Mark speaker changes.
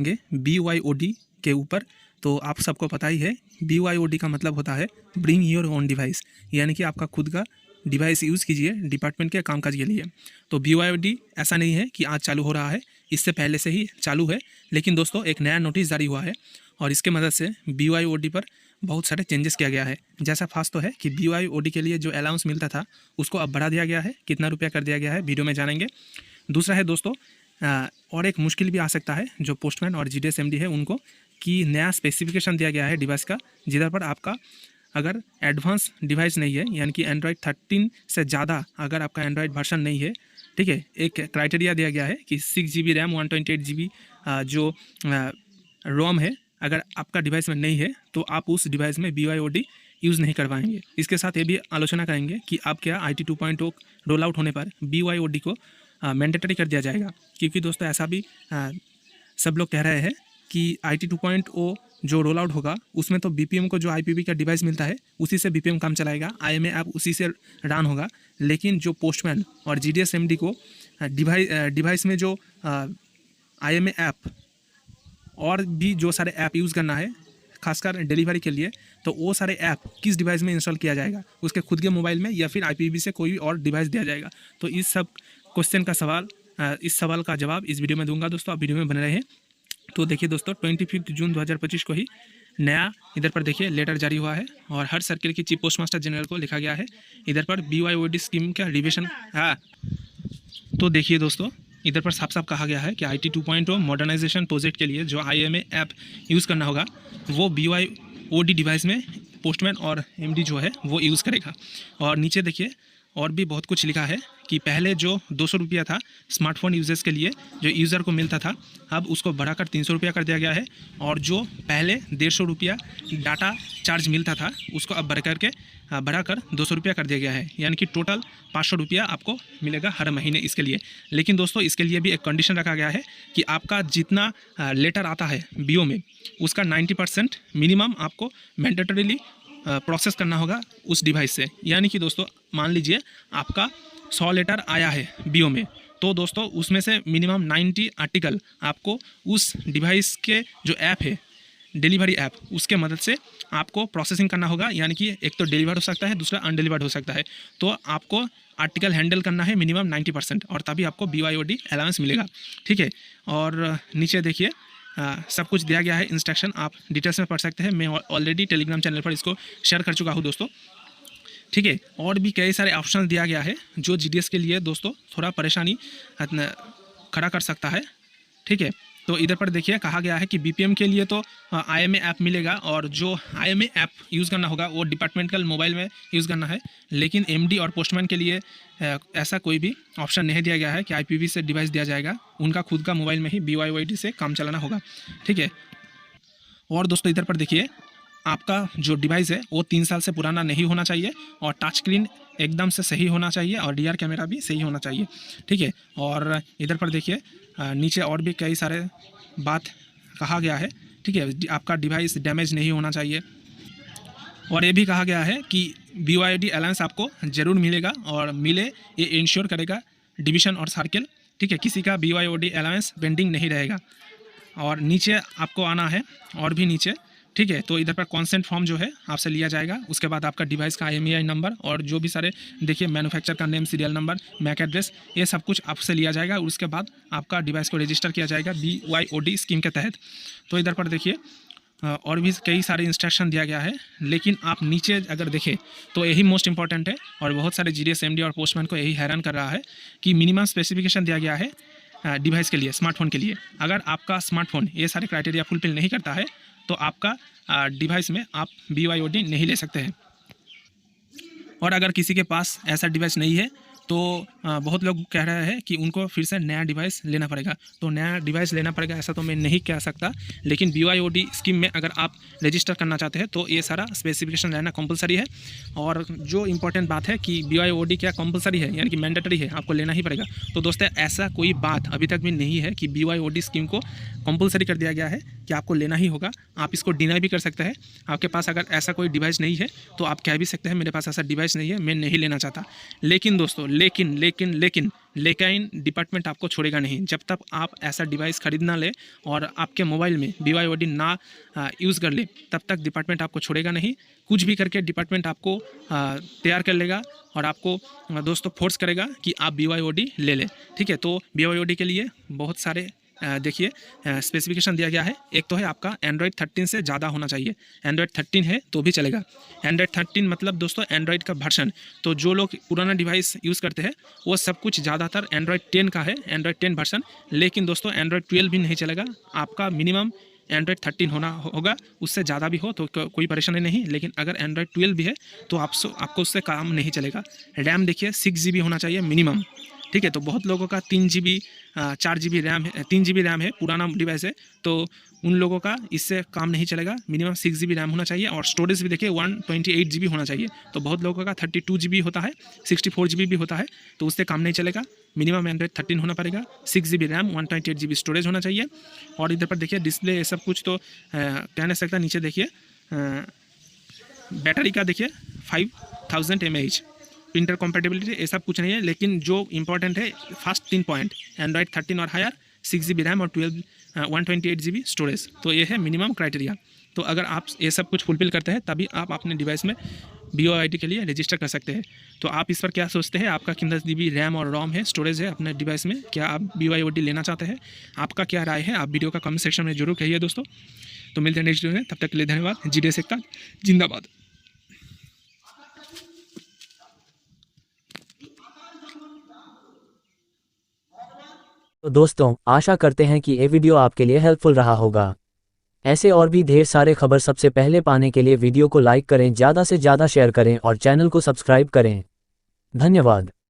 Speaker 1: करेंगे BYOD के ऊपर। तो आप सबको पता ही है BYOD का मतलब होता है ब्रिंग योर ओन डिवाइस, यानी कि आपका खुद का डिवाइस यूज़ कीजिए डिपार्टमेंट के कामकाज के लिए। तो BYOD ऐसा नहीं है कि आज चालू हो रहा है, इससे पहले से ही चालू है। लेकिन दोस्तों एक नया नोटिस जारी हुआ है और इसके मदद से BYOD पर बहुत सारे चेंजेस किया गया है। जैसा फास्ट तो है कि BYOD के लिए जो अलाउंस मिलता था उसको अब बढ़ा दिया गया है, कितना रुपया कर दिया गया है वीडियो में जानेंगे। दूसरा है दोस्तों और एक मुश्किल भी आ सकता है जो पोस्टमैन और GDS MD है उनको, कि नया स्पेसिफिकेशन दिया गया है डिवाइस का, जिधर पर आपका अगर एडवांस डिवाइस नहीं है, यानी कि एंड्रॉयड 13 से ज़्यादा अगर आपका एंड्रॉयड वर्जन नहीं है, ठीक है, एक क्राइटेरिया दिया गया है कि 6 GB रैम 128 GB जो रोम है, अगर आपका डिवाइस में नहीं है तो आप उस डिवाइस में BYOD यूज़ नहीं करवाएंगे। इसके साथ ये भी आलोचना करेंगे कि आप क्या IT 2.0 रोल आउट होने पर BYOD को मैंडेटरी कर दिया जाएगा, क्योंकि दोस्तों ऐसा भी सब लोग कह रहे हैं कि IT 2.0 जो रोल आउट होगा उसमें तो BPM को जो IPv का डिवाइस मिलता है उसी से BPM काम चलाएगा, IMA ऐप उसी से रन होगा। लेकिन जो पोस्टमैन और GDS MD को डिवाइस में जो IMA ऐप और भी जो सारे ऐप यूज़ करना है खासकर डिलीवरी के लिए, तो वो सारे ऐप किस डिवाइस में इंस्टॉल किया जाएगा, उसके खुद के मोबाइल में या फिर IPv से कोई और डिवाइस दिया जाएगा। तो इस सब क्वेश्चन का इस सवाल का जवाब इस वीडियो में दूंगा दोस्तों, आप वीडियो में बने रहे हैं। तो देखिए दोस्तों 25 जून 2025 को ही नया इधर पर देखिए लेटर जारी हुआ है और हर सर्किल की चीफ पोस्टमास्टर जनरल को लिखा गया है इधर पर BYOD स्कीम का रिविजन है। तो देखिए दोस्तों इधर पर साफ साफ कहा गया है कि IT 2.0 मॉडर्नाइजेशन प्रोजेक्ट के लिए जो IMA ऐप यूज़ करना होगा वो BYOD डिवाइस में पोस्टमैन और MD जो है वो यूज़ करेगा। और नीचे देखिए और भी बहुत कुछ लिखा है कि पहले जो 200 रुपया था स्मार्टफोन यूजर्स के लिए जो यूज़र को मिलता था, अब उसको बढ़ाकर 300 रुपया कर दिया गया है। और जो पहले 150 रुपया डाटा चार्ज मिलता था उसको अब बढ़ाकर 200 रुपया कर दिया गया है, यानी कि टोटल 500 रुपया आपको मिलेगा हर महीने इसके लिए। लेकिन दोस्तों इसके लिए भी एक कंडीशन रखा गया है कि आपका जितना लेटर आता है BO में उसका 90% मिनिमम आपको मैंडेटरीली प्रोसेस करना होगा उस डिवाइस से। यानी कि दोस्तों मान लीजिए आपका 100 लेटर आया है BO में, तो दोस्तों उसमें से मिनिमम 90 आर्टिकल आपको उस डिवाइस के जो ऐप है डिलीवरी ऐप उसके मदद से आपको प्रोसेसिंग करना होगा। यानी कि एक तो डिलीवर हो सकता है, दूसरा अनडिलीवर्ड हो सकता है। तो आपको आर्टिकल हैंडल करना है मिनिमम 90% और तभी आपको BYOD अलाउंस मिलेगा, ठीक है। और नीचे देखिए सब कुछ दिया गया है इंस्ट्रक्शन, आप डिटेल्स में पढ़ सकते हैं। मैं ऑलरेडी टेलीग्राम चैनल पर इसको शेयर कर चुका हूँ दोस्तों, ठीक है। और भी कई सारे ऑप्शन दिया गया है जो GDS के लिए दोस्तों थोड़ा परेशानी खड़ा कर सकता है, ठीक है। तो इधर पर देखिए कहा गया है कि BPM के लिए तो IMA ऐप मिलेगा और जो IMA ऐप यूज़ करना होगा वो डिपार्टमेंटल मोबाइल में यूज़ करना है। लेकिन MD और पोस्टमैन के लिए ऐसा कोई भी ऑप्शन नहीं दिया गया है कि IPv से डिवाइस दिया जाएगा, उनका खुद का मोबाइल में ही BYOD से काम चलाना होगा, ठीक है। और दोस्तों इधर पर देखिए आपका जो डिवाइस है वो 3 साल से पुराना नहीं होना चाहिए और टच स्क्रीन एकदम से सही होना चाहिए और DR कैमरा भी सही होना चाहिए, ठीक है। और इधर पर देखिए नीचे और भी कई सारे बात कहा गया है, ठीक है। आपका डिवाइस डैमेज नहीं होना चाहिए और ये भी कहा गया है कि BYOD अलाउंस आपको ज़रूर मिलेगा और मिले ये इंश्योर करेगा डिवीज़न और सर्किल, ठीक है। किसी का BYOD अलाउंस पेंडिंग नहीं रहेगा। और नीचे आपको आना है और भी नीचे, ठीक है। तो इधर पर कॉन्सेंट फॉर्म जो है आपसे लिया जाएगा, उसके बाद आपका डिवाइस का IMEI नंबर और जो भी सारे देखिए मैन्युफैक्चर का name, serial number, MAC address, ये सब कुछ आपसे लिया जाएगा। और उसके बाद आपका डिवाइस को रजिस्टर किया जाएगा BYOD स्कीम के तहत। तो इधर पर देखिए और भी कई सारे इंस्ट्रक्शन दिया गया है। लेकिन आप नीचे अगर देखें तो यही मोस्ट इंपॉर्टेंट है और बहुत सारे GDS MD और पोस्टमैन को यही हैरान कर रहा है कि मिनिमम स्पेसिफिकेशन दिया गया है डिवाइस के लिए, स्मार्टफोन के लिए। अगर आपका स्मार्टफोन ये सारे क्राइटेरिया फुलफिल नहीं करता है तो आपका डिवाइस में आप BYOD नहीं ले सकते हैं। और अगर किसी के पास ऐसा डिवाइस नहीं है तो बहुत लोग कह रहे हैं कि उनको फिर से नया डिवाइस लेना पड़ेगा। तो नया डिवाइस लेना पड़ेगा ऐसा तो मैं नहीं कह सकता, लेकिन BYOD स्कीम में अगर आप रजिस्टर करना चाहते हैं तो ये सारा स्पेसिफिकेशन रहना कंपलसरी है। और जो इम्पोर्टेंट बात है कि BYOD क्या कंपलसरी है, यानी कि मैंडेटरी है, आपको लेना ही पड़ेगा। तो दोस्तों ऐसा कोई बात अभी तक भी नहीं है कि BYOD स्कीम को कंपलसरी कर दिया गया है कि आपको लेना ही होगा। आप इसको डिनाई भी कर सकते हैं। आपके पास अगर ऐसा कोई डिवाइस नहीं है तो आप कह भी सकते हैं मेरे पास ऐसा डिवाइस नहीं है, मैं नहीं लेना चाहता। लेकिन दोस्तों लेकिन लेकिन डिपार्टमेंट आपको छोड़ेगा नहीं। जब तक आप ऐसा डिवाइस खरीद ना ले और आपके मोबाइल में BYOD ना यूज़ कर ले, तब तक डिपार्टमेंट आपको छोड़ेगा नहीं। कुछ भी करके डिपार्टमेंट आपको तैयार कर लेगा और आपको दोस्तों फोर्स करेगा कि आप BYOD ले लें। ठीक है, तो BYOD के लिए बहुत सारे देखिए स्पेसिफिकेशन दिया गया है। एक तो है आपका एंड्रॉयड 13 से ज़्यादा होना चाहिए। एंड्रॉयड 13 है तो भी चलेगा। एंड्रॉयड 13 मतलब दोस्तों एंड्रॉयड का वर्जन। तो जो लोग पुराना डिवाइस यूज़ करते हैं वो सब कुछ ज़्यादातर एंड्रॉयड 10 का है, एंड्रॉयड 10 वर्जन। लेकिन दोस्तों एंड्रॉयड 12 भी नहीं चलेगा, आपका मिनिमम एंड्रॉयड 13 होना होगा। उससे ज़्यादा भी हो तो कोई परेशानी नहीं, लेकिन अगर एंड्रॉयड 12 भी है तो आपको उससे काम नहीं चलेगा। रैम देखिए 6 GB होना चाहिए मिनिमम। ठीक है, तो बहुत लोगों का 3 GB 4 GB रैम है, 3 GB रैम है, पुराना डिवाइस है, तो उन लोगों का इससे काम नहीं चलेगा। मिनिमम 6 GB रैम होना चाहिए और स्टोरेज भी देखिए 128 GB होना चाहिए। तो बहुत लोगों का 32 GB होता है, 64 GB भी होता है, तो उससे काम नहीं चलेगा। मिनिमम एंड्रॉयड 13 होना पड़ेगा, 6 GB रैम, 128 GB स्टोरेज होना चाहिए। और इधर पर देखिए डिस्प्ले ये सब कुछ तो कह नहीं सकता। नीचे देखिए बैटरी का देखिए 5000 mAh। प्रिंटर कॉम्पेटिबिलिटी ये सब कुछ नहीं है, लेकिन जो इंपॉर्टेंट है फर्स्ट 3 पॉइंट, एंड्रॉयड 13 और हायर, 6 GB रैम और 128 GB स्टोरेज। तो ये है मिनिमम क्राइटेरिया। तो अगर आप ये सब कुछ फुलफिल करते हैं तभी आप अपने डिवाइस में BYOD के लिए रजिस्टर कर सकते हैं। तो आप इस पर क्या सोचते हैं? आपका कितना GB रैम और रोम है, स्टोरेज है अपने डिवाइस में? क्या आप BYOD लेना चाहते हैं? आपका क्या राय है? आप वीडियो का कमेंट सेक्शन में जरूर कहिए दोस्तों। तो मिलते हैं नेक्स्ट वीडियो में, तब तक के लिए धन्यवाद। GDS एकता जिंदाबाद।
Speaker 2: तो दोस्तों आशा करते हैं कि ये वीडियो आपके लिए हेल्पफुल रहा होगा। ऐसे और भी ढेर सारे खबर सबसे पहले पाने के लिए वीडियो को लाइक करें, ज़्यादा से ज़्यादा शेयर करें और चैनल को सब्सक्राइब करें। धन्यवाद।